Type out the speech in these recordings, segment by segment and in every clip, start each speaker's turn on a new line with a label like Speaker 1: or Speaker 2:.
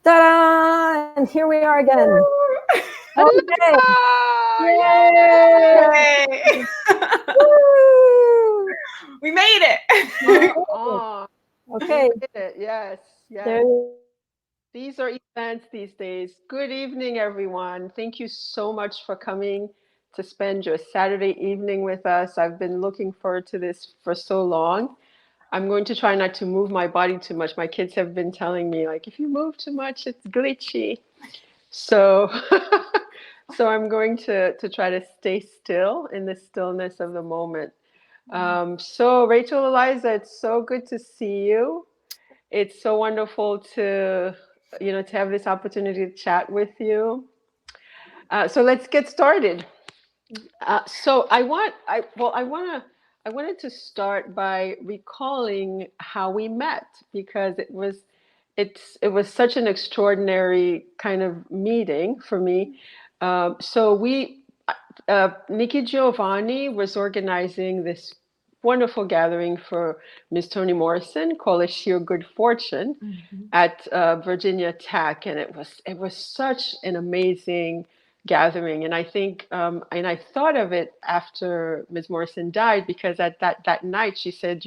Speaker 1: Ta-da! And here we are again.
Speaker 2: Okay.
Speaker 1: Yay!
Speaker 2: Woo! We made it.
Speaker 1: Okay.
Speaker 2: We made it. Yes.
Speaker 1: There.
Speaker 2: These are events these days. Good evening, everyone. Thank you so much for coming to spend your Saturday evening with us. I've been looking forward to this for so long. I'm going to try not to move my body too much. My kids have been telling me, like, if you move too much, it's glitchy. So, so I'm going to try to stay still in the stillness of the moment. So Rachel, Eliza, it's so good to see you. It's so wonderful to have this opportunity to chat with you. So let's get started. So I wanted to start by recalling how we met, because it was such an extraordinary kind of meeting for me. Nikki Giovanni was organizing this wonderful gathering for Miss Toni Morrison called A Sheer Good Fortune at Virginia Tech, and it was such an amazing gathering. And I think and I thought of it after Ms. Morrison died, because at that night she said,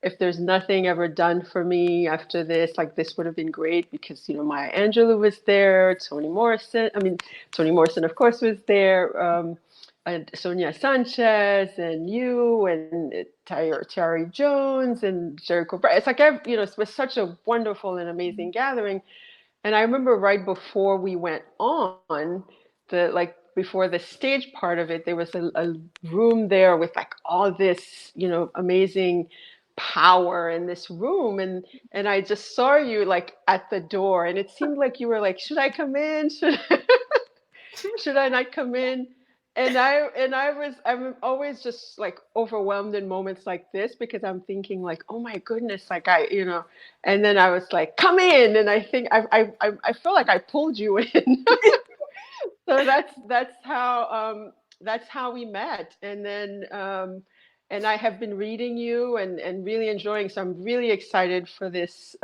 Speaker 2: if there's nothing ever done for me after this, like, this would have been great, because Maya Angelou was there, Toni Morrison, of course, was there, and Sonia Sanchez, and you, and Terry Jones, and Jericho Bright. It's like, it was such a wonderful and amazing gathering. And I remember right before we went on, before the stage part of it, there was a room there with, like, all this, amazing power in this room, and I just saw you, like, at the door, and it seemed like you were like, should I come in? Should I not come in? And I'm always just, like, overwhelmed in moments like this, because I'm thinking, like, oh my goodness, like, and then I was like, come in, and I think I feel like I pulled you in. So that's how we met. And then and I have been reading you and really enjoying. So I'm really excited for this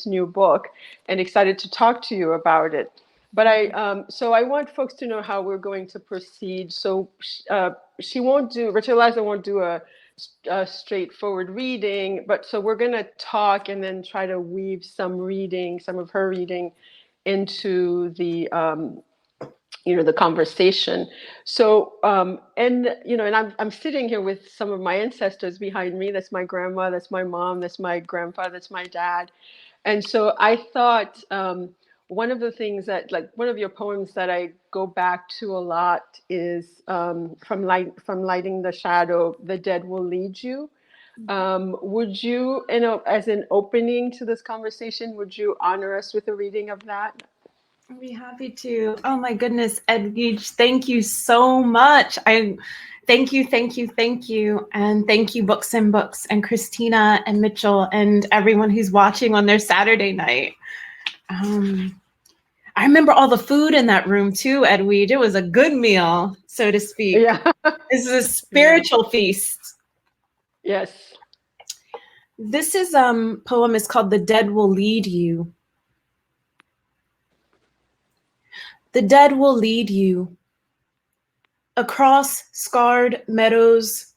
Speaker 2: new book, and excited to talk to you about it. But so I want folks to know how we're going to proceed. So Rachel Eliza won't do a straightforward reading, but so we're going to talk and then try to weave some of her reading into the the conversation. So and I'm sitting here with some of my ancestors behind me. That's my grandma, that's my mom, that's my grandpa, that's my dad. And so I thought one of the things that, like, one of your poems that I go back to a lot is from Lighting the Shadow, The Dead Will Lead You. Would you, as an opening to this conversation, would you honor us with a reading of that?
Speaker 3: I'd be happy to. Oh my goodness, Edwidge, thank you so much. Thank you. And thank you, Books and Books, and Christina and Mitchell, and everyone who's watching on their Saturday night. I remember all the food in that room too, Edwidge. It was a good meal, so to speak.
Speaker 2: Yeah.
Speaker 3: This is a spiritual feast.
Speaker 2: Yes.
Speaker 3: This poem is called The Dead Will Lead You. The dead will lead you across scarred meadows,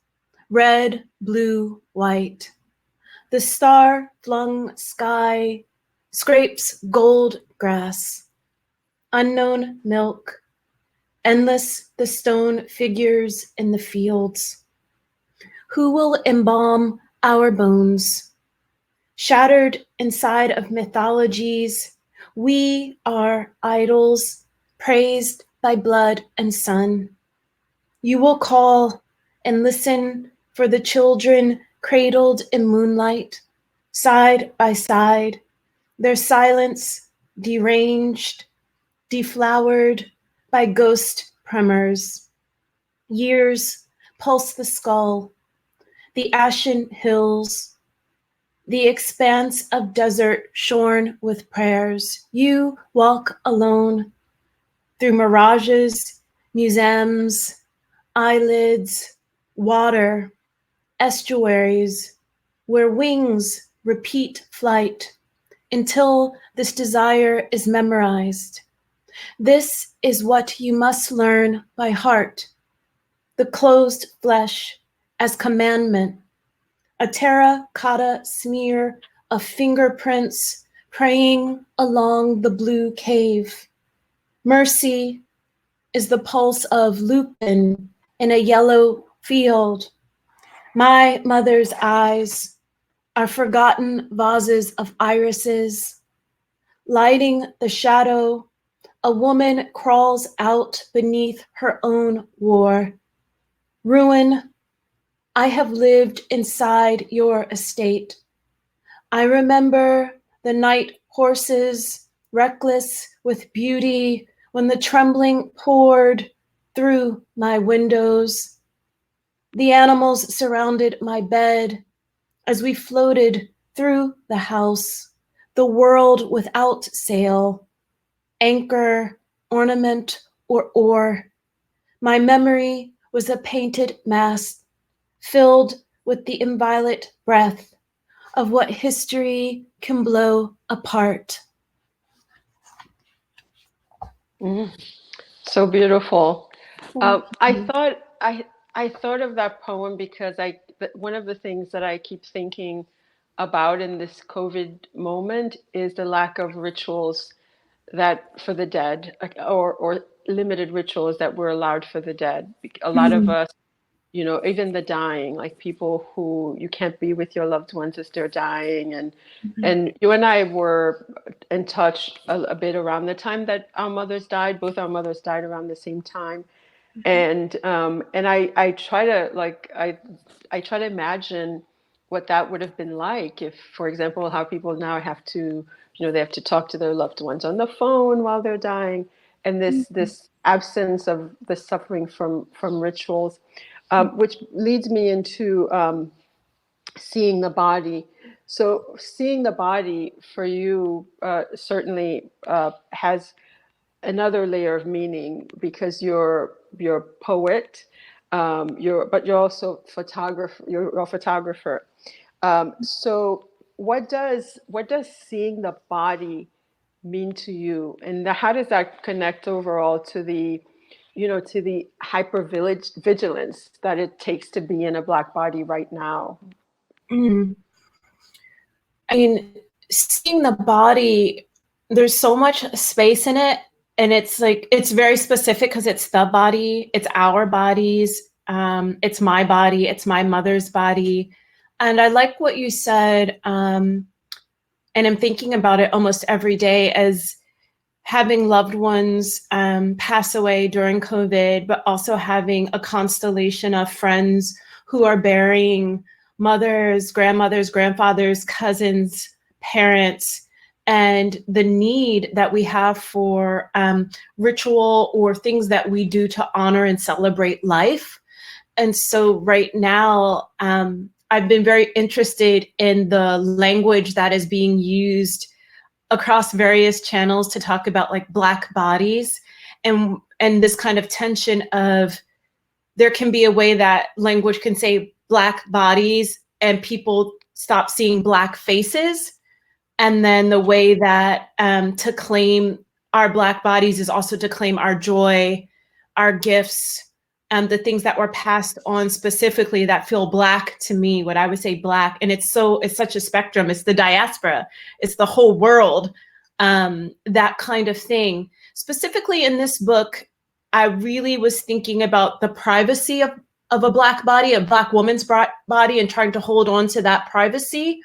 Speaker 3: red, blue, white. The star-flung sky scrapes gold grass, unknown milk, endless the stone figures in the fields. Who will embalm our bones? Shattered inside of mythologies, we are idols, praised by blood and sun. You will call and listen for the children cradled in moonlight, side by side, their silence deranged, deflowered by ghost tremors. Years pulse the skull, the ashen hills, the expanse of desert shorn with prayers. You walk alone through mirages, museums, eyelids, water, estuaries, where wings repeat flight until this desire is memorized. This is what you must learn by heart. The closed flesh as commandment, a terracotta smear of fingerprints praying along the blue cave. Mercy is the pulse of lupin in a yellow field. My mother's eyes are forgotten vases of irises. Lighting the shadow, a woman crawls out beneath her own war. Ruin, I have lived inside your estate. I remember the night horses, reckless with beauty, when the trembling poured through my windows. The animals surrounded my bed as we floated through the house, the world without sail, anchor, ornament, or oar. My memory was a painted mast filled with the inviolate breath of what history can blow apart.
Speaker 2: So beautiful. I thought of that poem because one of the things that I keep thinking about in this COVID moment is the lack of rituals that for the dead, or limited rituals that were allowed for the dead. A lot of us, even the dying, like people who you can't be with your loved ones as they're dying, and you and I were in touch a bit around the time that our mothers died. Both our mothers died around the same time, and I try to I try to imagine what that would have been like if, for example, how people now have to, they have to talk to their loved ones on the phone while they're dying, and this absence of the suffering from rituals, which leads me into seeing the body. So seeing the body for you certainly has another layer of meaning because you're a poet, but you're also photographer. You're a photographer. So what does seeing the body mean to you, and how does that connect overall to the to the hyper vigilance that it takes to be in a Black body right now?
Speaker 3: I mean, seeing the body, there's so much space in it. And it's like, it's very specific because it's the body, it's our bodies, it's my body, it's my mother's body. And I like what you said, and I'm thinking about it almost every day as having loved ones pass away during COVID, but also having a constellation of friends who are burying mothers, grandmothers, grandfathers, cousins, parents, and the need that we have for ritual or things that we do to honor and celebrate life. And so right now, I've been very interested in the language that is being used across various channels to talk about like Black bodies, and this kind of tension of there can be a way that language can say Black bodies and people stop seeing Black faces. And then the way that to claim our Black bodies is also to claim our joy, our gifts, and the things that were passed on specifically that feel Black to me, what I would say Black. And it's such a spectrum. It's the diaspora, it's the whole world, that kind of thing. Specifically in this book, I really was thinking about the privacy of a Black body, a Black woman's body, and trying to hold on to that privacy.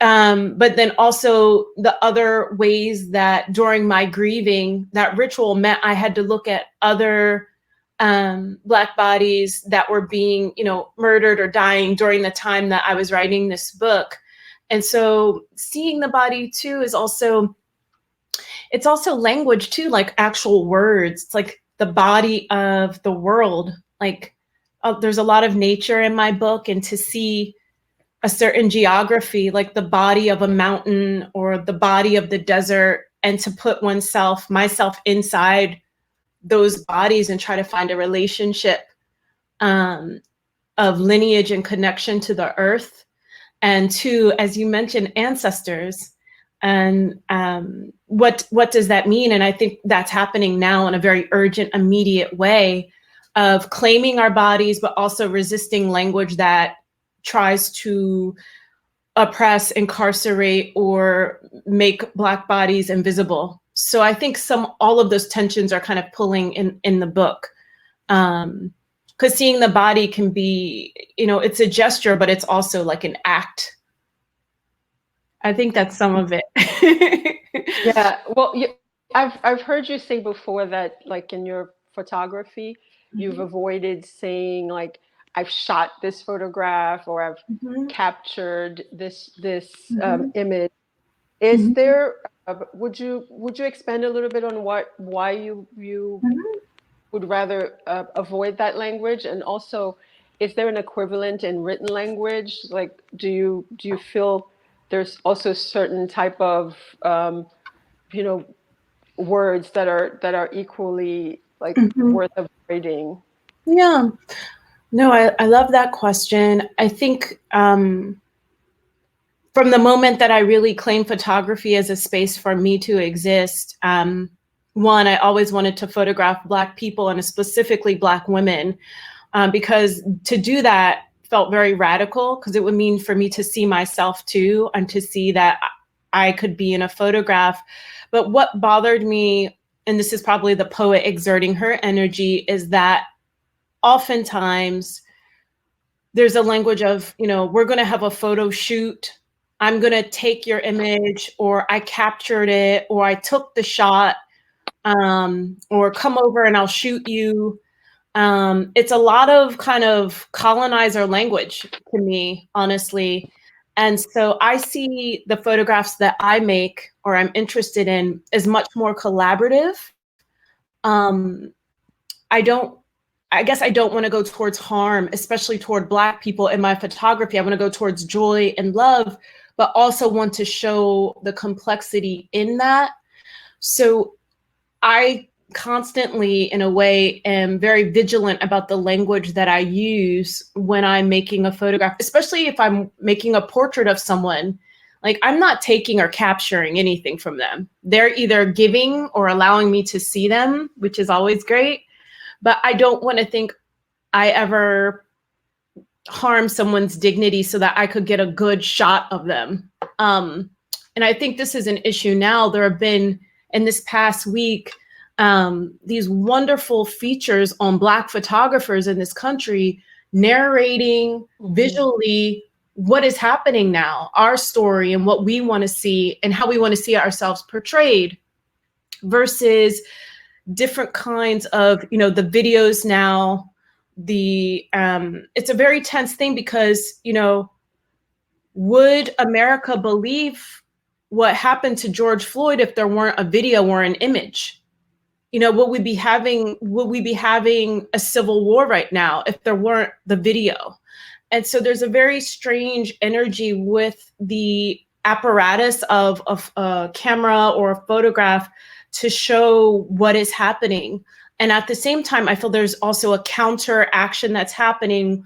Speaker 3: But then also the other ways that during my grieving, that ritual meant I had to look at other Black bodies that were being, murdered or dying during the time that I was writing this book. And so seeing the body too is also, it's also language too, like actual words. It's like the body of the world. Like there's a lot of nature in my book, and to see a certain geography, like the body of a mountain or the body of the desert, and to put myself inside those bodies and try to find a relationship of lineage and connection to the earth, and to, as you mentioned, ancestors. And what does that mean? And I think that's happening now in a very urgent, immediate way of claiming our bodies, but also resisting language that tries to oppress, incarcerate, or make Black bodies invisible. So I think all of those tensions are kind of pulling in the book. Because seeing the body can be, it's a gesture, but it's also like an act. I think that's some of it.
Speaker 2: Yeah, well, I've heard you say before that, like in your photography, you've avoided saying like I've shot this photograph or I've captured this image. Is there? Would you expand a little bit on why you would rather avoid that language, and also, is there an equivalent in written language? Like, do you feel there's also certain type of you know words that are equally like worth avoiding?
Speaker 3: Yeah. No, I love that question. I think from the moment that I really claimed photography as a space for me to exist, one, I always wanted to photograph Black people and specifically Black women, because to do that felt very radical, because it would mean for me to see myself too and to see that I could be in a photograph. But what bothered me, and this is probably the poet exerting her energy, is that oftentimes there's a language of, we're going to have a photo shoot. I'm going to take your image, or I captured it, or I took the shot, or come over and I'll shoot you. It's a lot of kind of colonizer language to me, honestly. And so I see the photographs that I make or I'm interested in as much more collaborative. I guess I don't want to go towards harm, especially toward Black people in my photography. I want to go towards joy and love, but also want to show the complexity in that. So I constantly, in a way, am very vigilant about the language that I use when I'm making a photograph, especially if I'm making a portrait of someone. Like, I'm not taking or capturing anything from them. They're either giving or allowing me to see them, which is always great. But I don't want to think I ever harm someone's dignity so that I could get a good shot of them. And I think this is an issue now. There have been, in this past week, these wonderful features on Black photographers in this country narrating visually what is happening now, our story and what we want to see and how we want to see ourselves portrayed, versus different kinds of, the videos now. It's a very tense thing because, would America believe what happened to George Floyd if there weren't a video or an image? Would we be having a civil war right now if there weren't the video? And so there's a very strange energy with the apparatus of a camera or a photograph to show what is happening. And at the same time, I feel there's also a counter action that's happening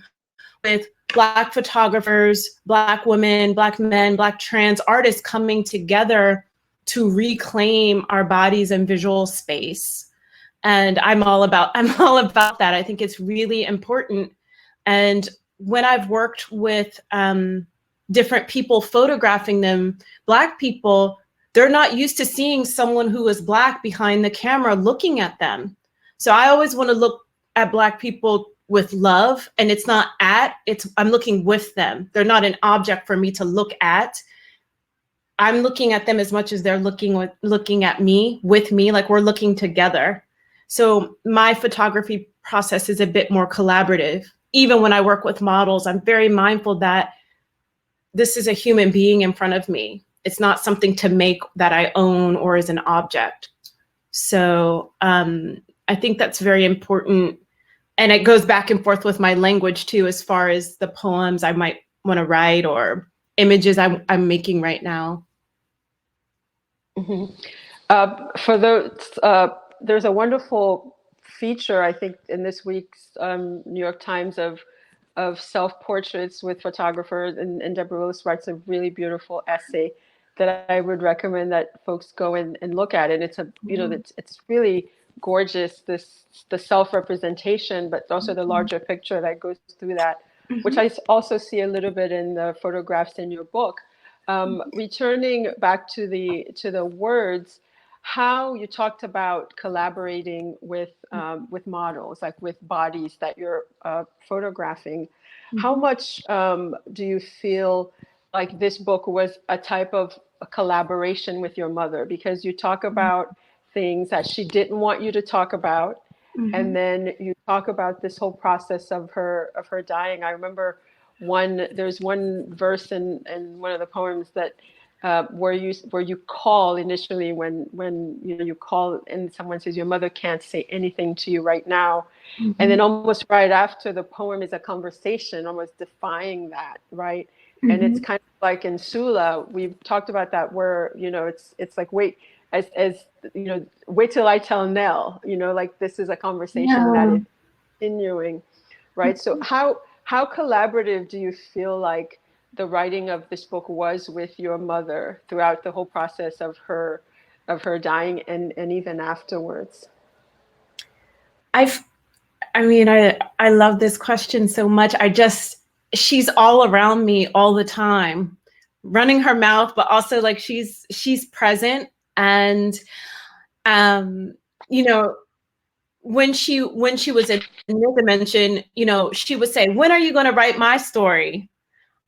Speaker 3: with Black photographers, Black women, Black men, Black trans artists coming together to reclaim our bodies and visual space. And I'm all about that. I think it's really important. And when I've worked with different people photographing them, Black people, they're not used to seeing someone who is Black behind the camera looking at them. So I always want to look at Black people with love, and I'm looking with them. They're not an object for me to look at. I'm looking at them as much as they're looking at me, with me, like we're looking together. So my photography process is a bit more collaborative. Even when I work with models, I'm very mindful that this is a human being in front of me. It's not something to make that I own or is an object. So I think that's very important. And it goes back and forth with my language too, as far as the poems I might want to write or images I'm making right now.
Speaker 2: For those, there's a wonderful feature, I think, in this week's New York Times of self-portraits with photographers, and Deborah Willis writes a really beautiful essay that I would recommend that folks go and look at. And it's a, you know, it's really gorgeous, the self-representation, but also the larger picture that goes through that, which I also see a little bit in the photographs in your book. Returning back to the words, how you talked about collaborating with models, like with bodies that you're photographing. How much do you feel like this book was a type of a collaboration with your mother? Because you talk about things that she didn't want you to talk about, and then you talk about this whole process of her dying. I remember there's one verse in one of the poems that where you call initially when you know you call and someone says your mother can't say anything to you right now, and then almost right after the poem is a conversation, almost defying that, right? And it's kind of like in Sula, we've talked about that, where you know it's like wait, as you know, wait till I tell Nell, you know, like this is a conversation that is continuing, right? So how collaborative do you feel like the writing of this book was with your mother throughout the whole process of her dying and even afterwards?
Speaker 3: I love this question so much. She's all around me all the time, running her mouth, but also like she's present. And you know, when she was in this dimension, you know, she would say, "When are you going to write my story?"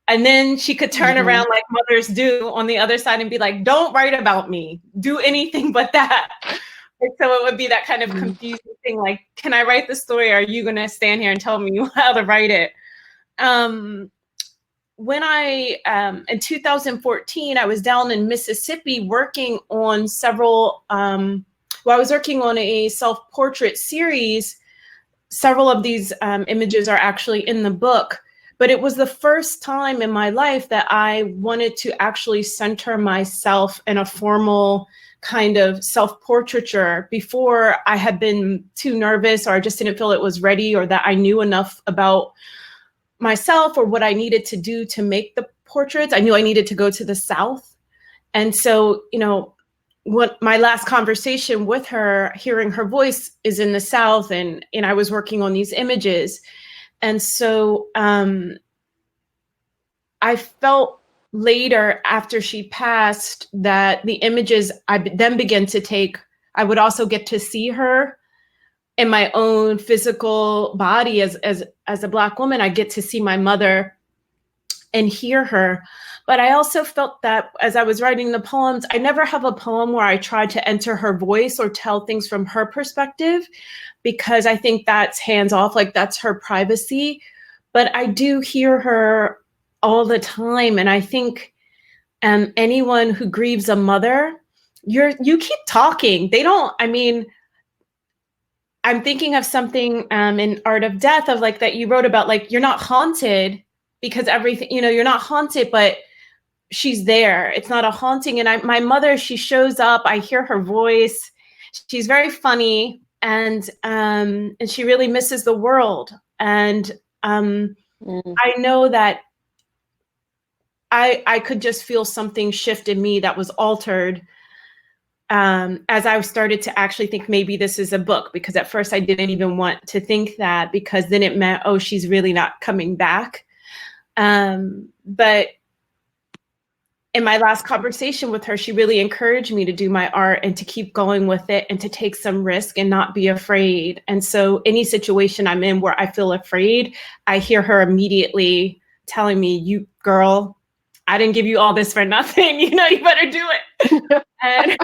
Speaker 3: And then she could turn around like mothers do on the other side and be like, "Don't write about me. Do anything but that." And so it would be that kind of confusing thing, like, can I write the story? Or are you going to stand here and tell me how to write it? When in 2014, I was down in Mississippi working on several, I was working on a self-portrait series. Several of these images are actually in the book. But it was the first time in my life that I wanted to actually center myself in a formal kind of self-portraiture. Before, I had been too nervous, or I just didn't feel it was ready, or that I knew enough about myself or what I needed to do to make the portraits. I knew I needed to go to the South. And so, you know, what my last conversation with her, hearing her voice, is in the South, and I was working on these images. And so I felt later, after she passed, that the images I then began to take, I would also get to see her in my own physical body as a Black woman. I get to see my mother and hear her. But I also felt that as I was writing the poems, I never have a poem where I try to enter her voice or tell things from her perspective, because I think that's hands off, like that's her privacy. But I do hear her all the time. And I think anyone who grieves a mother, you keep talking. They don't, I mean, I'm thinking of something in Art of Death, of like that you wrote about, like, you're not haunted because everything, you know, you're not haunted, but she's there. It's not a haunting. And my mother, she shows up, I hear her voice. She's very funny, and she really misses the world. And I know that I could just feel something shift in me that was altered as I started to actually think maybe this is a book, because at first I didn't even want to think that, because then it meant, oh, she's really not coming back. But in my last conversation with her, she really encouraged me to do my art and to keep going with it and to take some risk and not be afraid. And so any situation I'm in where I feel afraid, I hear her immediately telling me, "You girl, I didn't give you all this for nothing. You know, you better do it."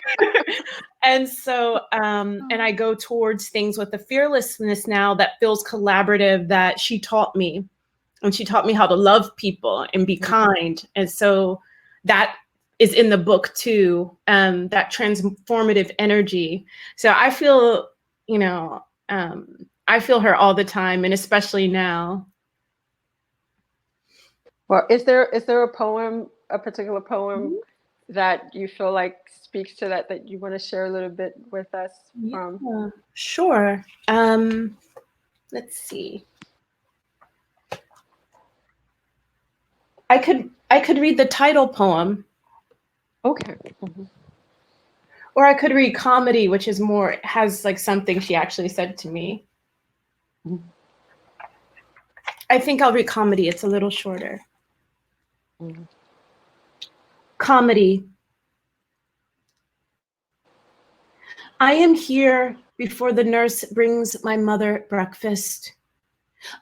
Speaker 3: And so, and I go towards things with a fearlessness now that feels collaborative, that she taught me. And she taught me how to love people and be kind. And so that is in the book too, that transformative energy. So I feel, you know, I feel her all the time, and especially now.
Speaker 2: Well, is there a poem, a particular poem that you feel like speaks to that you want to share a little bit with us from?
Speaker 3: Yeah, sure. Let's see. I could read the title poem.
Speaker 2: Okay. Mhm.
Speaker 3: Or I could read comedy, which is more, has like something she actually said to me.
Speaker 2: Mhm.
Speaker 3: I think I'll read comedy. It's a little shorter.
Speaker 2: Mhm.
Speaker 3: Comedy. I am here before the nurse brings my mother breakfast.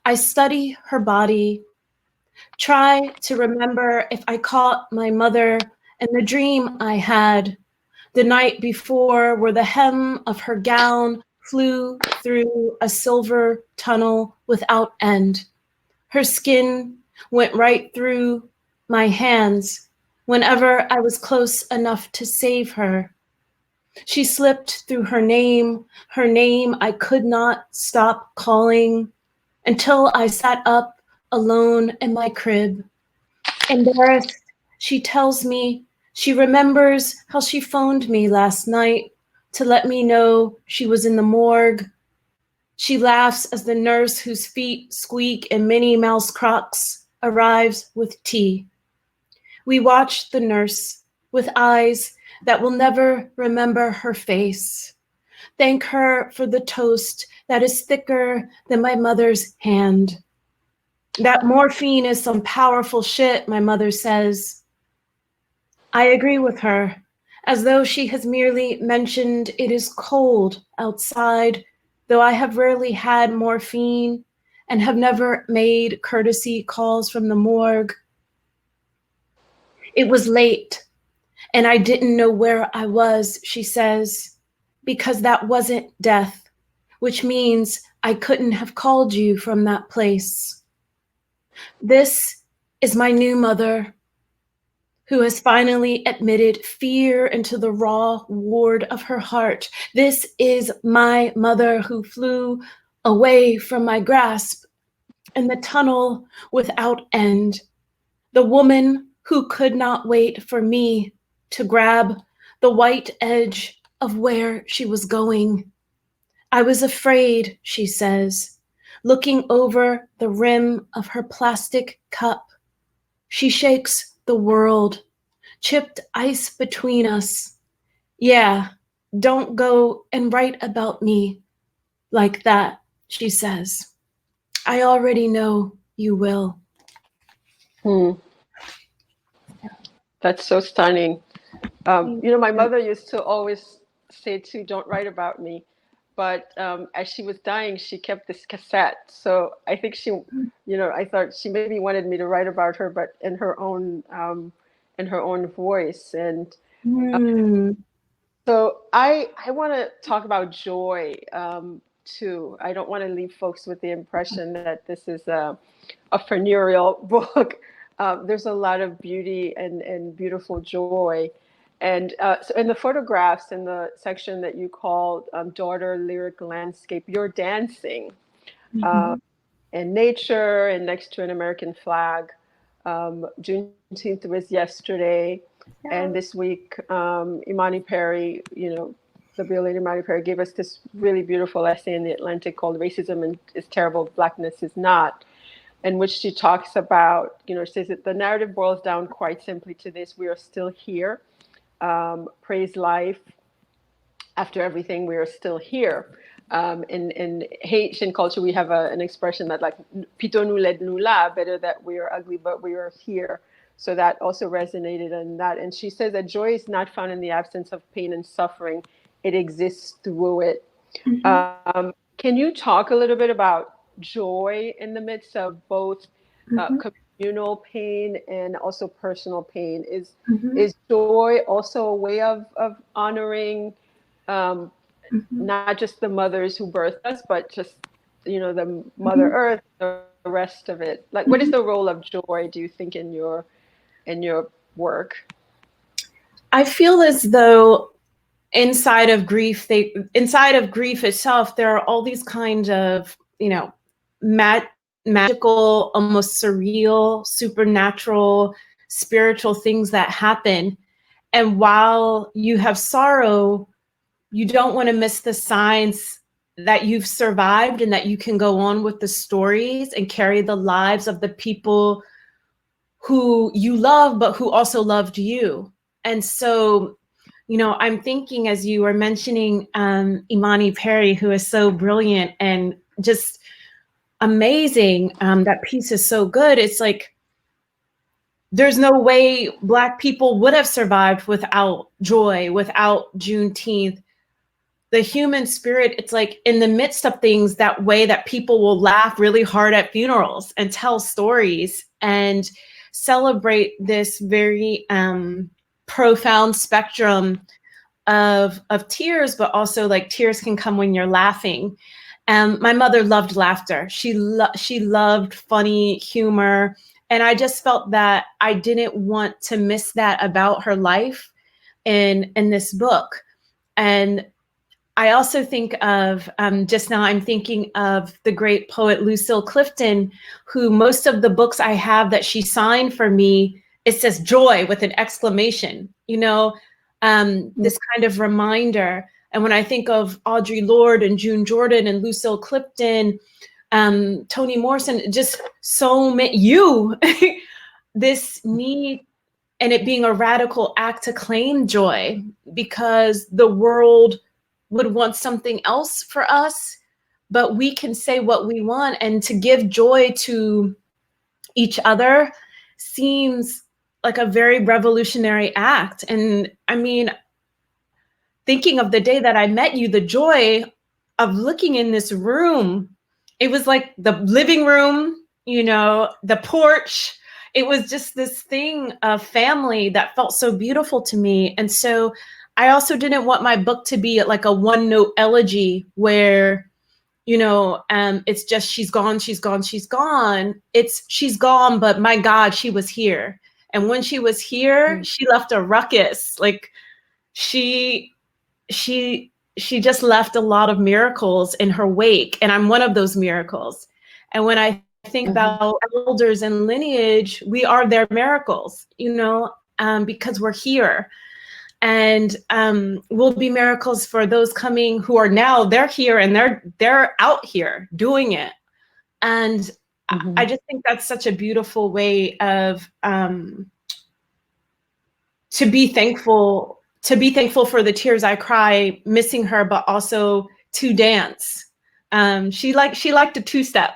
Speaker 3: I study her body, try to remember if I caught my mother in the dream I had the night before, where the hem of her gown flew through a silver tunnel without end. Her skin went right through my hands whenever I was close enough to save her. She slipped through her name I could not stop calling until I sat up alone in my crib. Embarrassed, she tells me she remembers how she phoned me last night to let me know she was in the morgue. She laughs as the nurse whose feet squeak in Minnie Mouse Crocs arrives with tea. We watch the nurse with eyes that will never remember her face. Thank her for the toast that is thicker than my mother's hand. That morphine is some powerful shit, my mother says. I agree with her, as though she has merely mentioned it is cold outside, though I have rarely had morphine and have never made courtesy calls from the morgue. It was late, and I didn't know where I was, she says, because that wasn't death, which means I couldn't have called you from that place. This is my new mother, who has finally admitted fear into the raw ward of her heart. This is my mother who flew away from my grasp in the tunnel without end. The woman who could not wait for me to grab the white edge of where she was going. I was afraid, she says, looking over the rim of her plastic cup. She shakes the world, chipped ice between us. Yeah, don't go and write about me like that, she says. I already know you will.
Speaker 2: Hmm. That's so stunning. My mother used to always say too, don't write about me. But as she was dying, she kept this cassette. So I think I thought she maybe wanted me to write about her, but in her own voice. And
Speaker 3: Mm.
Speaker 2: so I want to talk about joy too. I don't want to leave folks with the impression that this is a funereal book. There's a lot of beauty and beautiful joy. And so in the photographs in the section that you called Daughter Lyric Landscape, you're dancing in nature and next to an American flag. Juneteenth was yesterday. And this week, Imani Perry, the brilliant Imani Perry gave us this really beautiful essay in The Atlantic called Racism is Terrible, Blackness is Not, in which she talks about, she says that the narrative boils down quite simply to this: we are still here. Praise life. After everything, we are still here. In Haitian culture, we have an expression that like "Pito nous l'aide nous là," better that we are ugly, but we are here. So that also resonated in that. And she says that joy is not found in the absence of pain and suffering; it exists through it. Can you talk a little bit about joy in the midst of both communal pain and also personal pain? Is joy also a way of honoring not just the mothers who birthed us, but just the Mother Earth, the rest of it? Like, what is the role of joy, do you think, in your work?
Speaker 3: I feel as though inside of grief itself, there are all these kinds of, magical, almost surreal, supernatural, spiritual things that happen. And while you have sorrow, you don't want to miss the signs that you've survived and that you can go on with the stories and carry the lives of the people who you love, but who also loved you. And so, I'm thinking as you were mentioning Imani Perry, who is so brilliant and just amazing. That piece is so good. It's like, there's no way Black people would have survived without joy, without Juneteenth. The human spirit, it's like in the midst of things, that way that people will laugh really hard at funerals and tell stories and celebrate this very profound spectrum of tears, but also like tears can come when you're laughing. My mother loved laughter. She loved funny humor. And I just felt that I didn't want to miss that about her life in this book. And I also think of, just now I'm thinking of the great poet Lucille Clifton, who most of the books I have that she signed for me, it says joy with an exclamation, this kind of reminder. And when I think of Audre Lorde and June Jordan and Lucille Clifton, Toni Morrison, just so many, this need, and it being a radical act to claim joy, because the world would want something else for us, but we can say what we want, and to give joy to each other seems like a very revolutionary act. And I mean, thinking of the day that I met you, the joy of looking in this room, it was like the living room, the porch. It was just this thing of family that felt so beautiful to me. And so I also didn't want my book to be like a one-note elegy where, it's just she's gone, she's gone, she's gone. It's she's gone, but my God, she was here. And when she was here, she left a ruckus. Like she just left a lot of miracles in her wake. And I'm one of those miracles. And when I think about elders and lineage, we are their miracles, because we're here. And will be miracles for those coming who are now, they're here and they're out here doing it. And I just think that's such a beautiful way of to be thankful for the tears I cry missing her, but also to dance. She liked a two-step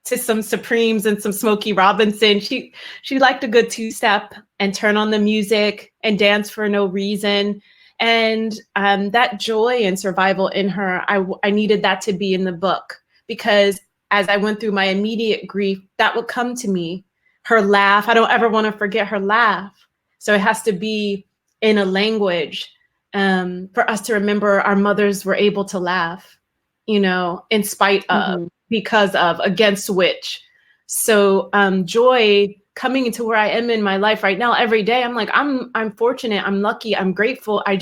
Speaker 3: to some Supremes and some Smokey Robinson. She liked a good two-step and turn on the music and dance for no reason. And that joy and survival in her, I needed that to be in the book, because as I went through my immediate grief, that would come to me. Her laugh, I don't ever want to forget her laugh. So it has to be in a language for us to remember our mothers were able to laugh, in spite of, because of, against which. So joy coming into where I am in my life right now, every day, I'm like, I'm fortunate, I'm lucky, I'm grateful. I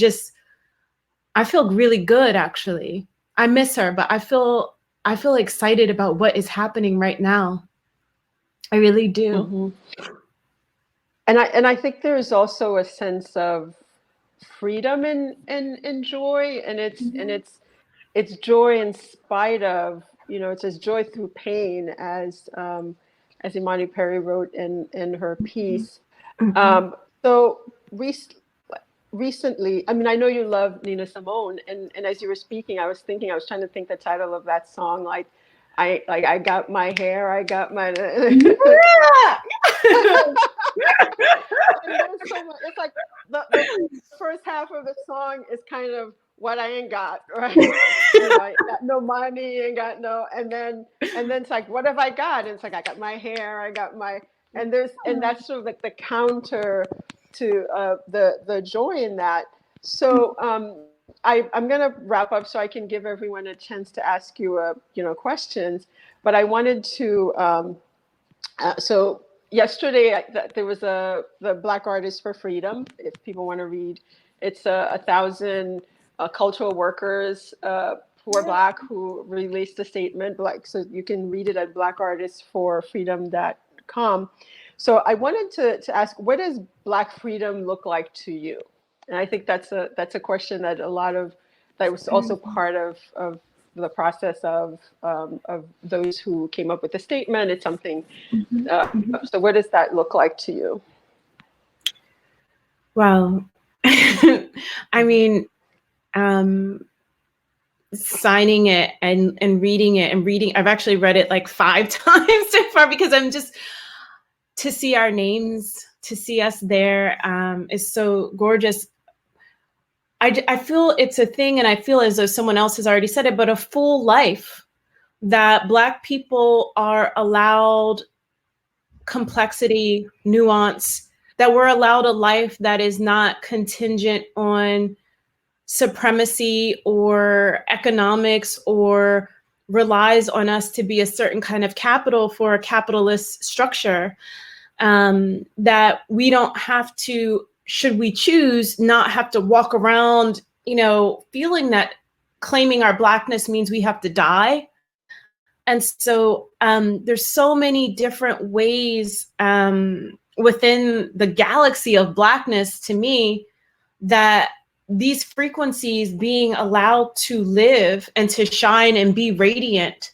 Speaker 3: feel really good, actually. I miss her, but I feel excited about what is happening right now. I really do.
Speaker 2: And I think there's also a sense of freedom in joy, and it's joy in spite of, it says joy through pain, as Imani Perry wrote in her piece. So recently, I mean, I know you love Nina Simone, and as you were speaking, I was trying to think the title of that song, like I got my hair, I got my it's like the first half of the song is kind of what I ain't got, right? I got no money, ain't got no, and then it's like, what have I got? And it's like, I got my hair, I got my, and that's sort of like the counter to the joy in that. So I'm going to wrap up so I can give everyone a chance to ask you questions. But I wanted to so yesterday there was the Black Artists for Freedom. If people want to read, it's 1,000 cultural workers who are Black who released a statement. So you can read it at blackartistsforfreedom.com. So I wanted to ask, what does Black freedom look like to you? And I think that's a question that that was also part of the process of those who came up with the statement. It's something. So what does that look like to you?
Speaker 3: Wow. I mean, signing it and reading it and reading. I've actually read it like 5 times so far because I'm just, to see our names, to see us there is so gorgeous. I feel it's a thing, and I feel as though someone else has already said it, but a full life that Black people are allowed complexity, nuance, that we're allowed a life that is not contingent on supremacy or economics or relies on us to be a certain kind of capital for a capitalist structure, that we don't have to, should we choose, not have to walk around, feeling that claiming our Blackness means we have to die. And so there's so many different ways within the galaxy of Blackness, to me, that these frequencies being allowed to live and to shine and be radiant.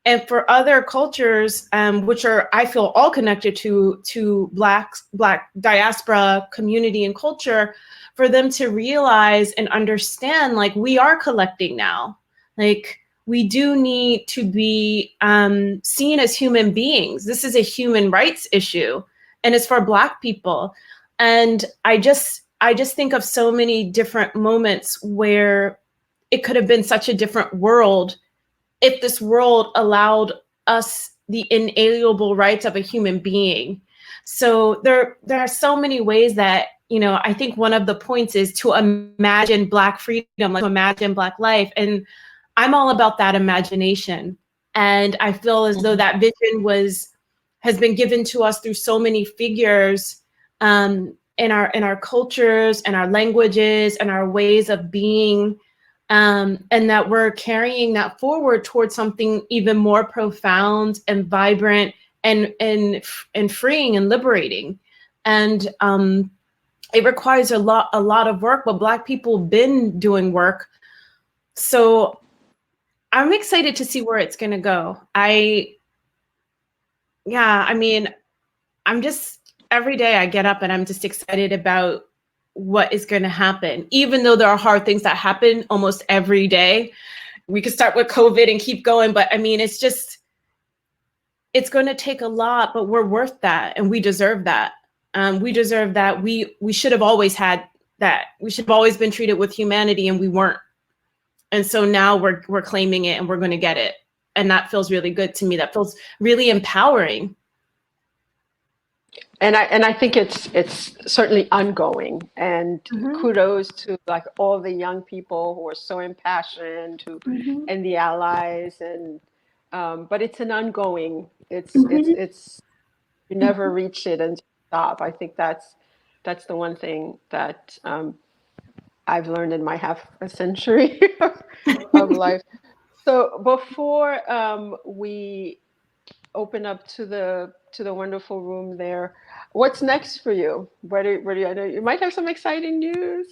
Speaker 3: And for other cultures, which are, I feel, all connected to Black diaspora community and culture, for them to realize and understand, like, we are collecting now. Like, we do need to be seen as human beings. This is a human rights issue, and it's for Black people. And I just think of so many different moments where it could have been such a different world if this world allowed us the inalienable rights of a human being. So there are so many ways that, I think one of the points is to imagine Black freedom, like to imagine Black life. And I'm all about that imagination. And I feel as though that vision has been given to us through so many figures in our cultures and our languages and our ways of being. And that we're carrying that forward towards something even more profound and vibrant and freeing and liberating. And it requires a lot of work, but Black people have been doing work. So I'm excited to see where it's going to go. I'm just, every day I get up and I'm just excited about what is going to happen, even though there are hard things that happen almost every day. We could start with COVID and keep going, but it's going to take a lot, but we're worth that, and we deserve that. We deserve that. We should have always had that. We should have always been treated with humanity, and we weren't. And so now we're claiming it, and we're going to get it, and that feels really good to me. That feels really empowering.
Speaker 2: And I think it's certainly ongoing, and kudos to like all the young people who are so impassioned, and the allies, and but it's an ongoing. It's you never reach it and stop. I think that's the one thing that I've learned in my half a century of life. So before we open up to the wonderful room there, what's next for you? Where do I know you might have some exciting news?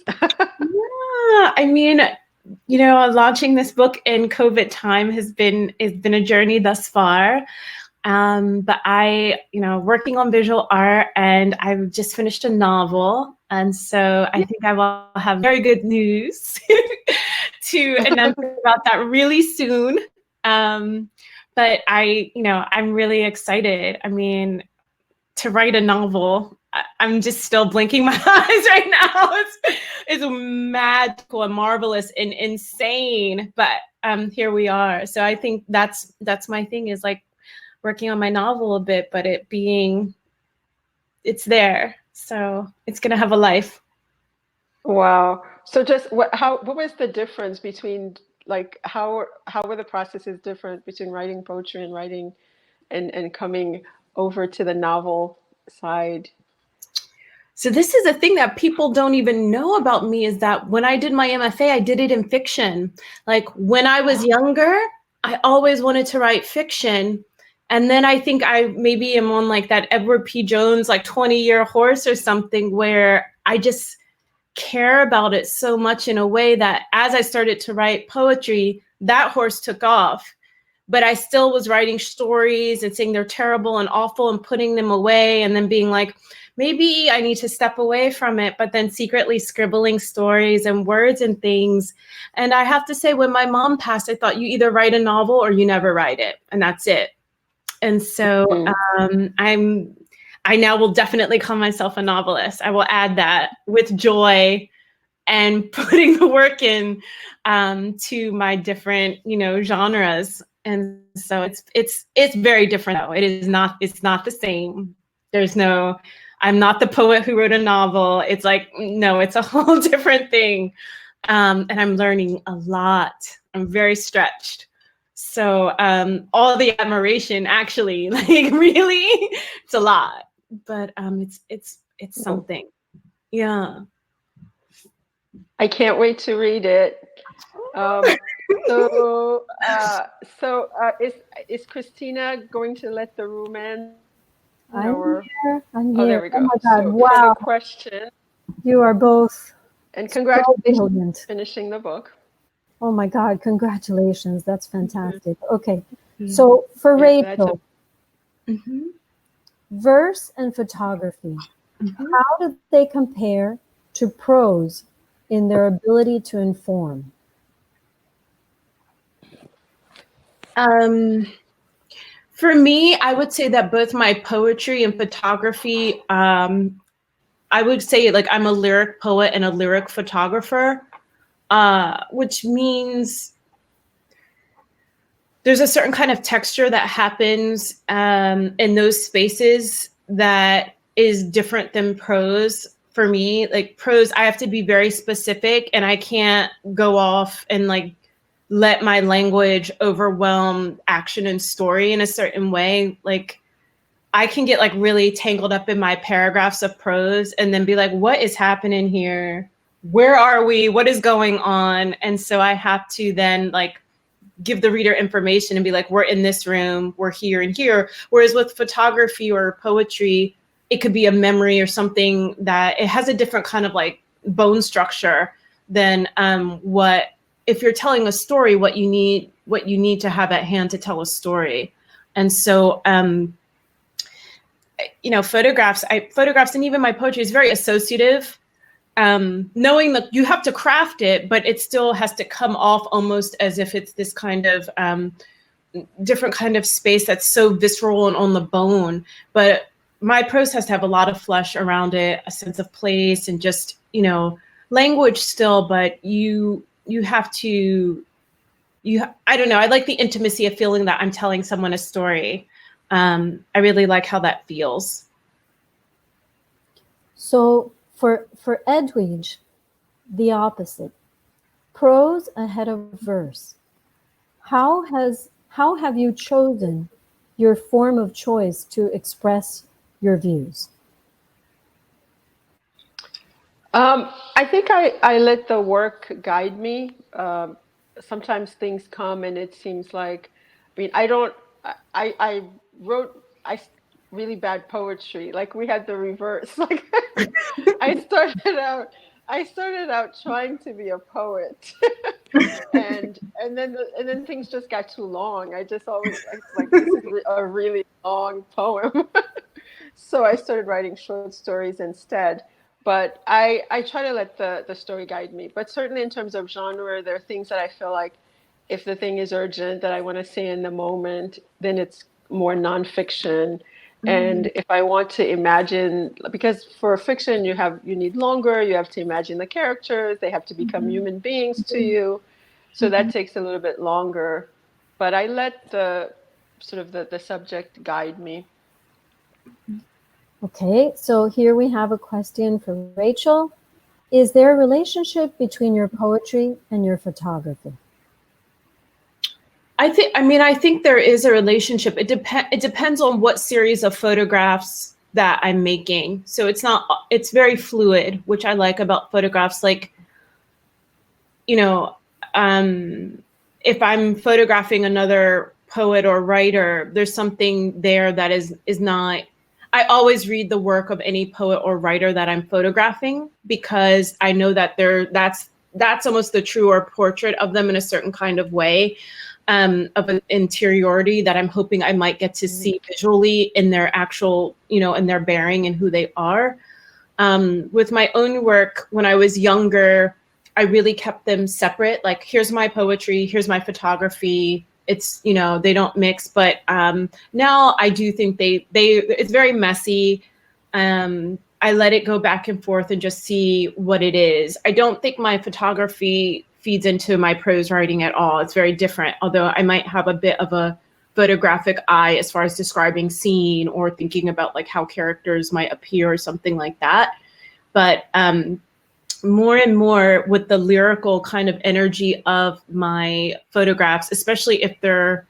Speaker 3: Yeah, launching this book in COVID time has been a journey thus far. But working on visual art, and I've just finished a novel. And so I think I will have very good news to announce about that really soon. But I'm really excited. To write a novel, I'm just still blinking my eyes right now. It's magical and marvelous and insane, but here we are. So I think that's my thing, is like working on my novel a bit, but it's there. So it's gonna have a life.
Speaker 2: Wow. So just what was the difference between, like, how were the processes different between writing poetry and writing and coming over to the novel side?
Speaker 3: So this is a thing that people don't even know about me, is that when I did my MFA, I did it in fiction. Like, when I was younger, I always wanted to write fiction. And then I think I maybe am on like that Edward P. Jones, like 20-year horse or something, where I just care about it so much in a way that as I started to write poetry, that horse took off. But I still was writing stories and saying they're terrible and awful and putting them away, and then being like, maybe I need to step away from it, but then secretly scribbling stories and words and things. And I have to say, when my mom passed, I thought you either write a novel or you never write it, and that's it. And so I now will definitely call myself a novelist. I will add that with joy and putting the work in to my different, genres. And so it's very different though. It's not the same. I'm not the poet who wrote a novel. It's like, no, it's a whole different thing. And I'm learning a lot. I'm very stretched. So all the admiration, actually, like really, it's a lot. But it's something. Yeah.
Speaker 2: I can't wait to read it. Is Christina going to let the room end?
Speaker 1: I'm here. I'm here.
Speaker 2: Oh, there we go.
Speaker 1: Oh my God!
Speaker 2: So,
Speaker 1: wow.
Speaker 2: Question.
Speaker 1: You are both.
Speaker 2: And congratulations
Speaker 1: so
Speaker 2: on finishing the book.
Speaker 1: Oh my God! Congratulations. That's fantastic. Okay. So for Rachel, verse and photography, how do they compare to prose in their ability to inform?
Speaker 3: For me, I would say that both my poetry and photography, I would say like I'm a lyric poet and a lyric photographer, which means there's a certain kind of texture that happens in those spaces that is different than prose. For me, like prose, I have to be very specific and I can't go off and like let my language overwhelm action and story in a certain way. Like I can get like really tangled up in my paragraphs of prose and then be like, what is happening here? Where are we? What is going on? And so I have to then like give the reader information and be like, we're in this room, we're here and here. Whereas with photography or poetry, it could be a memory or something that it has a different kind of like bone structure than if you're telling a story, what you need to have at hand to tell a story. And so, photographs and even my poetry is very associative. Knowing that you have to craft it, but it still has to come off almost as if it's this kind of different kind of space that's so visceral and on the bone. But my prose has to have a lot of flesh around it, a sense of place and just, language still, but you have to, I don't know. I like the intimacy of feeling that I'm telling someone a story. I really like how that feels.
Speaker 1: So for Edwidge, the opposite, prose ahead of verse. How have you chosen your form of choice to express your views?
Speaker 2: I think I let the work guide me. Sometimes things come and it seems like, I wrote really bad poetry. Like we had the reverse. Like I started out trying to be a poet, and then things just got too long. I was like, this is a really long poem. So I started writing short stories instead. But I try to let the story guide me. But certainly in terms of genre, there are things that I feel like if the thing is urgent that I want to say in the moment, then it's more nonfiction. And if I want to imagine, because for fiction you need longer, you have to imagine the characters, they have to become human beings to you. So that takes a little bit longer. But I let the subject guide me.
Speaker 1: Okay, so here we have a question for Rachel. Is there a relationship between your poetry and your photography?
Speaker 3: I think there is a relationship. It depends on what series of photographs that I'm making. So it's very fluid, which I like about photographs. Like, if I'm photographing another poet or writer, there's something there that is not. I always read the work of any poet or writer that I'm photographing because I know that that's almost the truer portrait of them in a certain kind of way, of an interiority that I'm hoping I might get to see visually in their actual, in their bearing and who they are. With my own work, when I was younger, I really kept them separate. Like, here's my poetry, here's my photography. It's, they don't mix, but now I do think it's very messy. I let it go back and forth and just see what it is. I don't think my photography feeds into my prose writing at all. It's very different, although I might have a bit of a photographic eye as far as describing scene or thinking about like how characters might appear or something like that. But more and more with the lyrical kind of energy of my photographs, especially if they're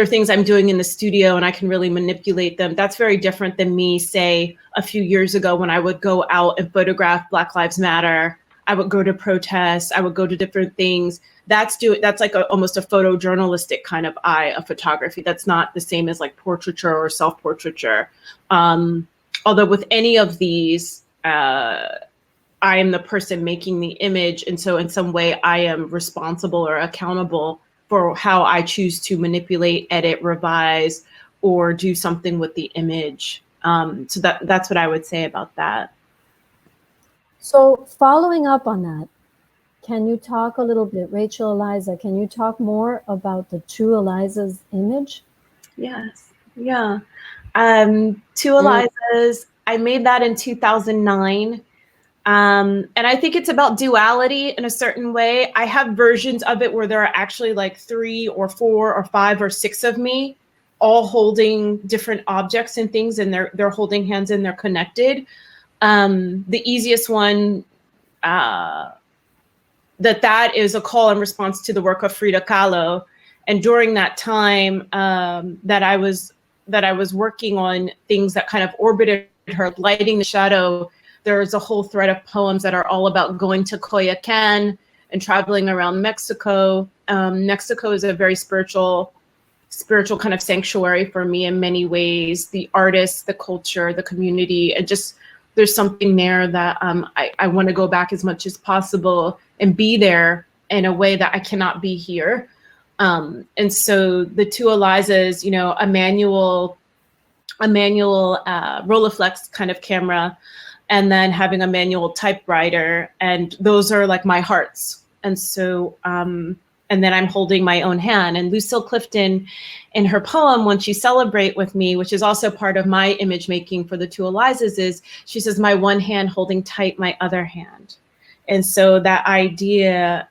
Speaker 3: things I'm doing in the studio and I can really manipulate them, that's very different than me, say, a few years ago when I would go out and photograph Black Lives Matter. I would go to protests, I would go to different things. That's like almost a photojournalistic kind of eye of photography. That's not the same as like portraiture or self-portraiture. Although with any of these, I am the person making the image. And so in some way I am responsible or accountable for how I choose to manipulate, edit, revise, or do something with the image. So that's what I would say about that.
Speaker 1: So following up on that, can you talk a little bit, Rachel, Eliza, can you talk more about the Two Elizas image?
Speaker 3: Yes, yeah. Two Elizas, I made that in 2009. And I think it's about duality in a certain way. I have versions of it where there are actually like 3 or 4 or 5 or 6 of me all holding different objects and things, and they're holding hands and they're connected. The easiest one, that is a call and response to the work of Frida Kahlo. And during that time that I was working on things that kind of orbited her, lighting the shadow, there's a whole thread of poems that are all about going to Coyoacán and traveling around Mexico. Mexico is a very spiritual kind of sanctuary for me in many ways. The artists, the culture, the community, and just there's something there that I want to go back as much as possible and be there in a way that I cannot be here. And so the Two Elizas, a manual Rolleiflex kind of camera, and then having a manual typewriter, and those are like my hearts. And so, and then I'm holding my own hand. And Lucille Clifton, in her poem, Once You Celebrate With Me, which is also part of my image making for the Two Elizas, is she says, my one hand holding tight my other hand. And so that idea,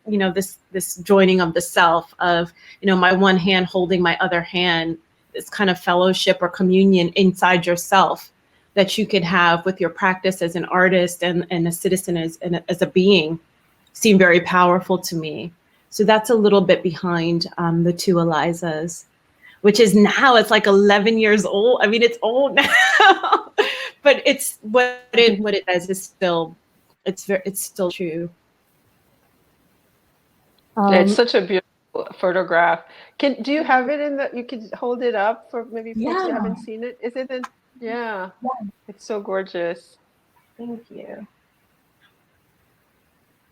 Speaker 3: this joining of the self of, my one hand holding my other hand, this kind of fellowship or communion inside yourself that you could have with your practice as an artist and a citizen as a being, seemed very powerful to me. So that's a little bit behind the Two Elizas, which is now, it's like 11 years old. I mean, it's old now, but it's what it does is still, it's still true.
Speaker 2: It's such a beautiful photograph. Do you have it you could hold it up for maybe folks who haven't seen it? Is it in? Yeah, it's so gorgeous.
Speaker 3: Thank you.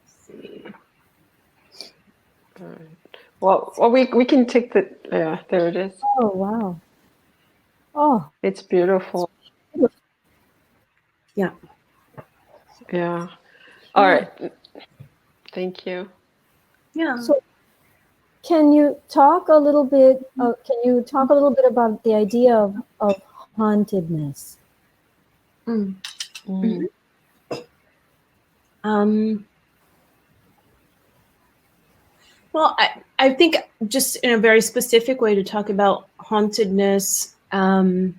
Speaker 3: Let's see.
Speaker 2: All right. Well, we can take the, there it is.
Speaker 1: Oh, wow. Oh,
Speaker 2: it's beautiful.
Speaker 3: Yeah.
Speaker 2: Yeah. All right. Thank you.
Speaker 3: Yeah.
Speaker 1: So can you talk a little bit about the idea of hauntedness?
Speaker 3: Well, I think just in a very specific way to talk about hauntedness, when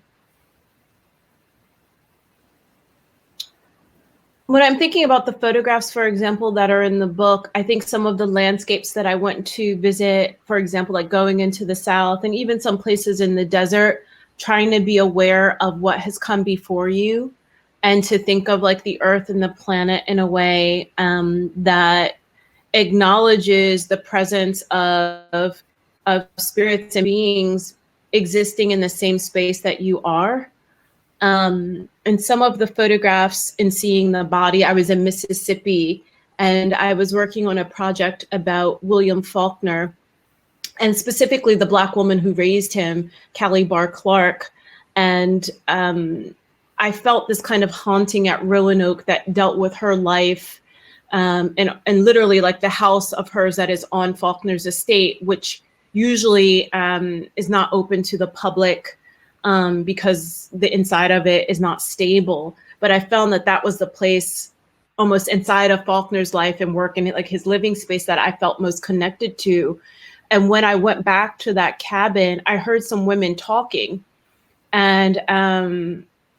Speaker 3: I'm thinking about the photographs, for example, that are in the book, I think some of the landscapes that I went to visit, for example, like going into the South and even some places in the desert, trying to be aware of what has come before you and to think of like the earth and the planet in a way that acknowledges the presence of spirits and beings existing in the same space that you are. And some of the photographs in seeing the body, I was in Mississippi And I was working on a project about William Faulkner, and specifically the Black woman who raised him, Callie Bar Clark. And I felt this kind of haunting at Roanoke that dealt with her life, and literally like the house of hers that is on Faulkner's estate, which usually is not open to the public because the inside of it is not stable. But I found that that was the place almost inside of Faulkner's life and work and like his living space that I felt most connected to. And when I went back to that cabin, I heard some women talking, and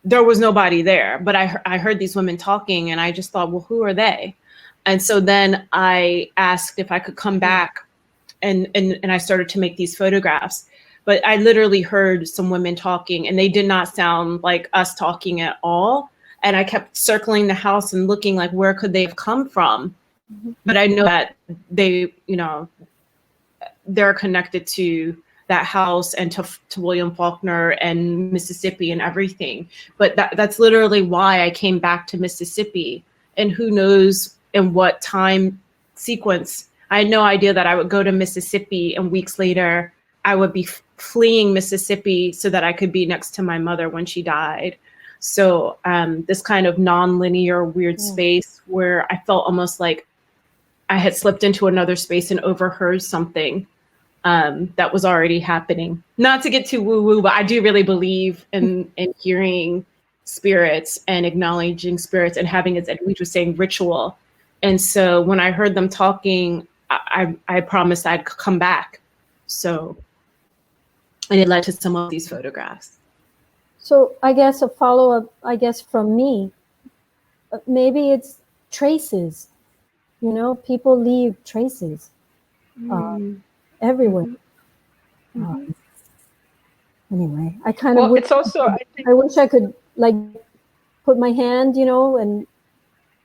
Speaker 3: there was nobody there, but I heard these women talking, and I just thought, well, who are they? And so then I asked if I could come back, and I started to make these photographs. But I literally heard some women talking, and they did not sound like us talking at all. And I kept circling the house and looking like, where could they have come from? But I know that they, you know, they're connected to that house and to William Faulkner and Mississippi and everything. But that's literally why I came back to Mississippi. And who knows in what time sequence. I had no idea that I would go to Mississippi and weeks later I would be fleeing Mississippi so that I could be next to my mother when she died. So this kind of non-linear weird space where I felt almost like I had slipped into another space and overheard something that was already happening. Not to get too woo-woo, but I do really believe in hearing spirits and acknowledging spirits and having, as Edwidge was saying, ritual. And so when I heard them talking, I promised I'd come back. So, and it led to some of these photographs.
Speaker 1: So I guess a follow-up, I guess from me, maybe it's traces. You know, people leave traces everywhere. Anyway, I kind of wish,
Speaker 2: it's also,
Speaker 1: I wish I could like put my hand, you know, and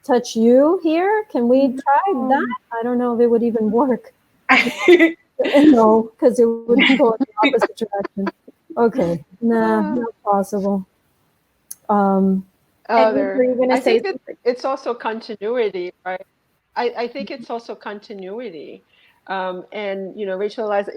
Speaker 1: touch you here. Can we try that? I don't know if it would even work. No, because it would go in the opposite direction. Okay, nah, not possible.
Speaker 3: Were you gonna say
Speaker 2: it's also continuity, right? I think it's also continuity. And, you know, Rachel, Eliza,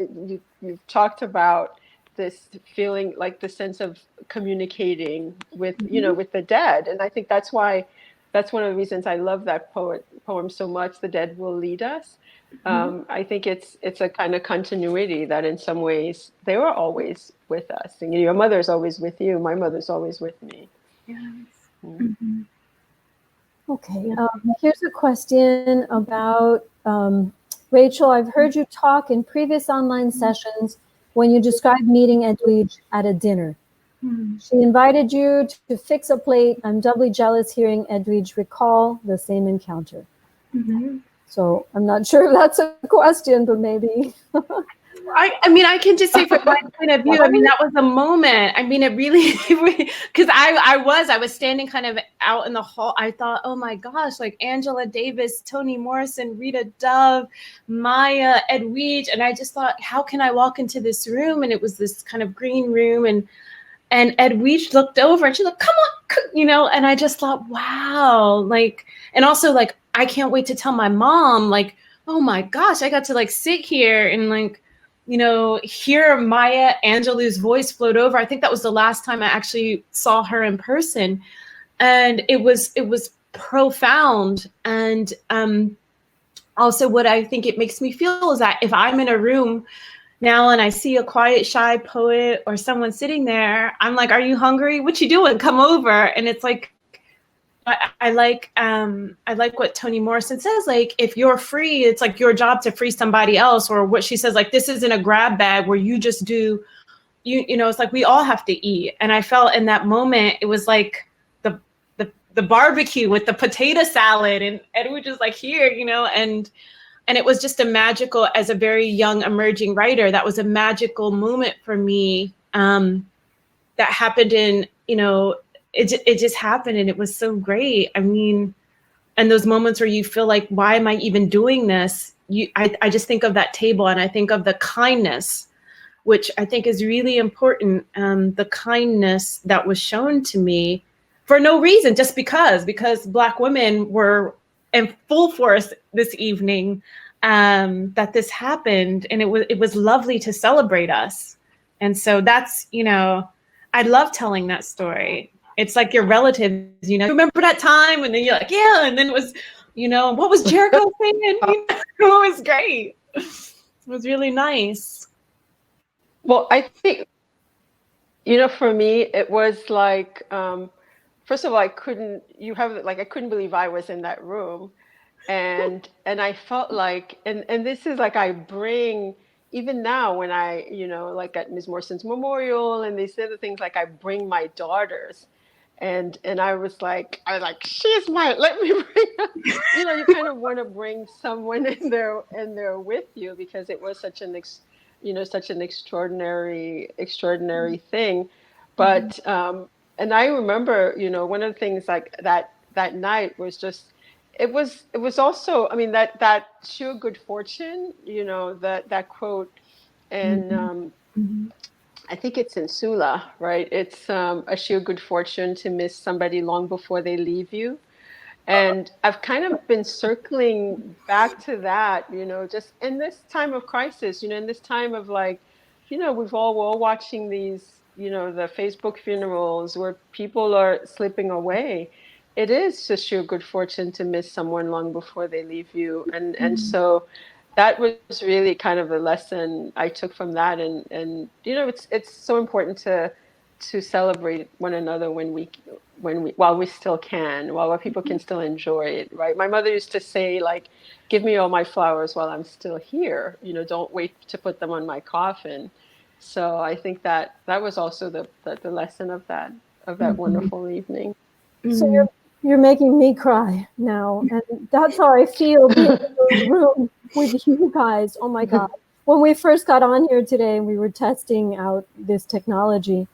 Speaker 2: you've talked about this feeling like the sense of communicating with, you know, with the dead. And I think that's why, that's one of the reasons I love that poem so much, The Dead Will Lead Us. I think it's a kind of continuity that in some ways they were always with us. And your mother's always with you. My mother's always with me.
Speaker 3: Yes.
Speaker 1: Okay, here's a question about Rachel. I've heard you talk in previous online sessions when you described meeting Edwidge at a dinner. She invited you to fix a plate. I'm doubly jealous hearing Edwidge recall the same encounter. So I'm not sure if that's a question, but maybe.
Speaker 3: I mean, I can just say from my point of view, I mean, that was a moment. I mean, it really, because I was standing kind of out in the hall. I thought, oh my gosh, like Angela Davis, Toni Morrison, Rita Dove, Maya, Edwidge. And I just thought, how can I walk into this room? And it was this kind of green room. And Edwidge looked over and she's like, come on, you know, and I just thought, wow, like, and also like, I can't wait to tell my mom, like, oh my gosh, I got to like sit here and like, you know, hear Maya Angelou's voice float over. I think that was the last time I actually saw her in person. And it was profound. And also what I think it makes me feel is that if I'm in a room now and I see a quiet, shy poet or someone sitting there, I'm like, are you hungry? What you doing? Come over. And it's like, I like what Toni Morrison says, like, if you're free, it's like your job to free somebody else, or what she says, like, this isn't a grab bag where you just do, you know, it's like we all have to eat. And I felt in that moment, it was like the barbecue with the potato salad and Edwidge was like here, you know, and it was just a magical, as a very young emerging writer, that was a magical moment for me that happened in, you know, it just happened and it was so great. I mean, and those moments where you feel like, why am I even doing this? I just think of that table and I think of the kindness, which I think is really important. The kindness that was shown to me for no reason, just because Black women were in full force this evening, that this happened, and it was lovely to celebrate us. And so that's, I love telling that story. It's like your relatives, remember that time, and then you're like, yeah, and then it was, what was Jericho saying? It was great. It was really nice.
Speaker 2: Well, I think, for me, it was like, first of all, I couldn't believe I was in that room. And I felt like, and this is like, I bring, even now when I, like at Ms. Morrison's memorial and these other things, like I bring my daughters. And I was like, she's let me bring her. You kind of want to bring someone in there with you, because it was such an extraordinary thing. But and I remember, one of the things like that night was just, it was also, I mean, that sheer good fortune, that quote, and I think it's in Sula, right? It's a sheer good fortune to miss somebody long before they leave you. And I've kind of been circling back to that, just in this time of crisis, in this time of like, we're all watching these, the Facebook funerals where people are slipping away. It is just sheer good fortune to miss someone long before they leave you. And so that was really kind of a lesson I took from that. And it's so important to celebrate one another when we while we still can, while people can still enjoy it, right? My mother used to say, like, give me all my flowers while I'm still here, don't wait to put them on my coffin. So I think that was also the lesson of that wonderful evening.
Speaker 1: So you're making me cry now, and that's how I feel being in the room with you guys. Oh my God. When we first got on here today and we were testing out this technology,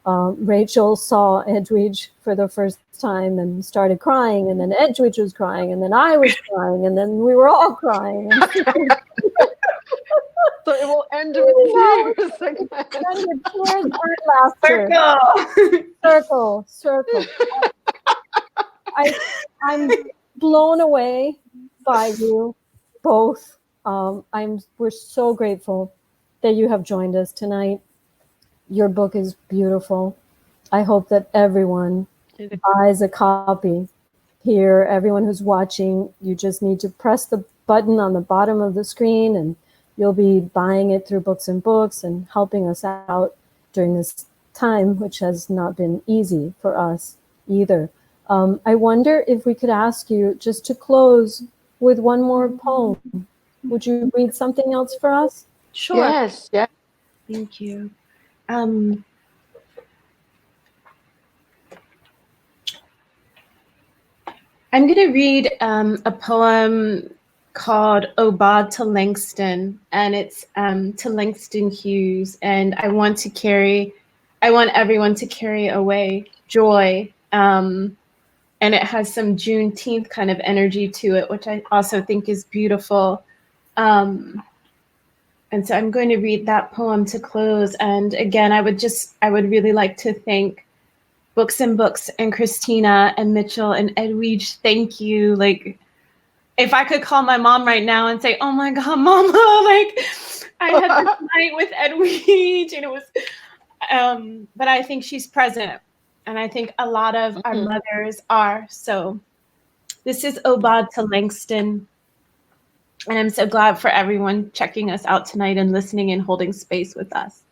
Speaker 1: Rachel saw Edwidge for the first time and started crying, and then Edwidge was crying, and then I was crying, and then we were all crying.
Speaker 2: So it will end with tears.
Speaker 1: End with tears and laughter. Circle. I'm blown away by you both. We're so grateful that you have joined us tonight. Your book is beautiful. I hope that everyone buys a copy here. Everyone who's watching, you just need to press the button on the bottom of the screen and you'll be buying it through Books and Books and helping us out during this time, which has not been easy for us either. I wonder if we could ask you just to close with one more poem. Would you read something else for us?
Speaker 3: Sure.
Speaker 2: Yes.
Speaker 3: Thank you. I'm going to read a poem called Ode to Langston, and it's to Langston Hughes. And I want everyone to carry away joy. And it has some Juneteenth kind of energy to it, which I also think is beautiful. And so I'm going to read that poem to close. And again, I would really like to thank Books and Books and Christina and Mitchell and Edwidge. Thank you. Like, if I could call my mom right now and say, oh my God, Mama, like I had this night with Edwidge, and it was, but I think she's present. And I think a lot of our mothers are. So this is Ode to Langston. And I'm so glad for everyone checking us out tonight and listening and holding space with us.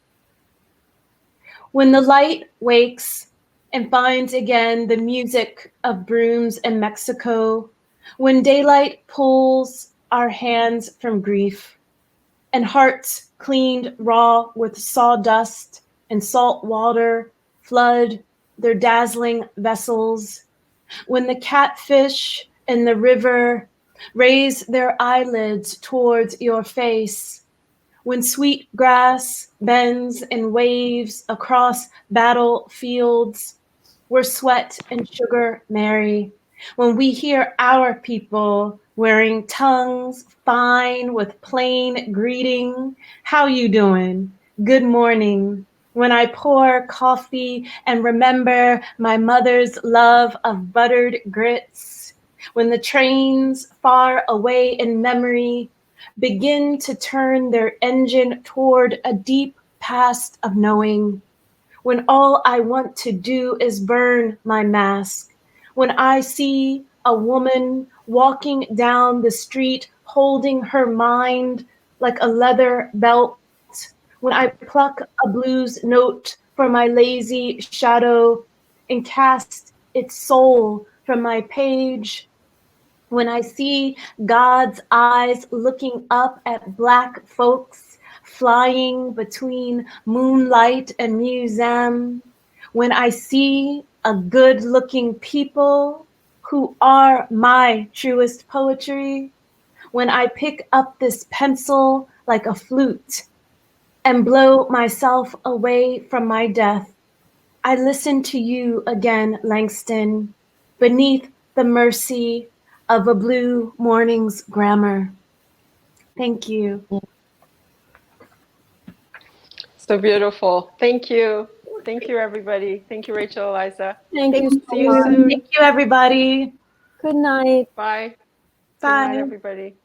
Speaker 3: When the light wakes and finds again the music of brooms in Mexico, when daylight pulls our hands from grief and hearts cleaned raw with sawdust and salt water flood their dazzling vessels, when the catfish in the river raise their eyelids towards your face, when sweet grass bends and waves across battlefields where sweat and sugar marry, when we hear our people wearing tongues fine with plain greeting, how you doing? Good morning. When I pour coffee and remember my mother's love of buttered grits, When the trains far away in memory begin to turn their engine toward a deep past of knowing, when all I want to do is burn my mask, when I see a woman walking down the street holding her mind like a leather belt, when I pluck a blues note from my lazy shadow and cast its soul from my page, when I see God's eyes looking up at Black folks flying between moonlight and museum, when I see a good-looking people who are my truest poetry, when I pick up this pencil like a flute and blow myself away from my death, I listen to you again, Langston, beneath the mercy of a blue morning's grammar. Thank you.
Speaker 2: So beautiful. Thank you. Thank you, everybody. Thank you, Rachel, Eliza.
Speaker 1: Thank you so
Speaker 2: See you
Speaker 1: much.
Speaker 2: soon.
Speaker 3: Thank you, everybody.
Speaker 1: Good night.
Speaker 2: Bye.
Speaker 3: Bye.
Speaker 2: Good night, everybody.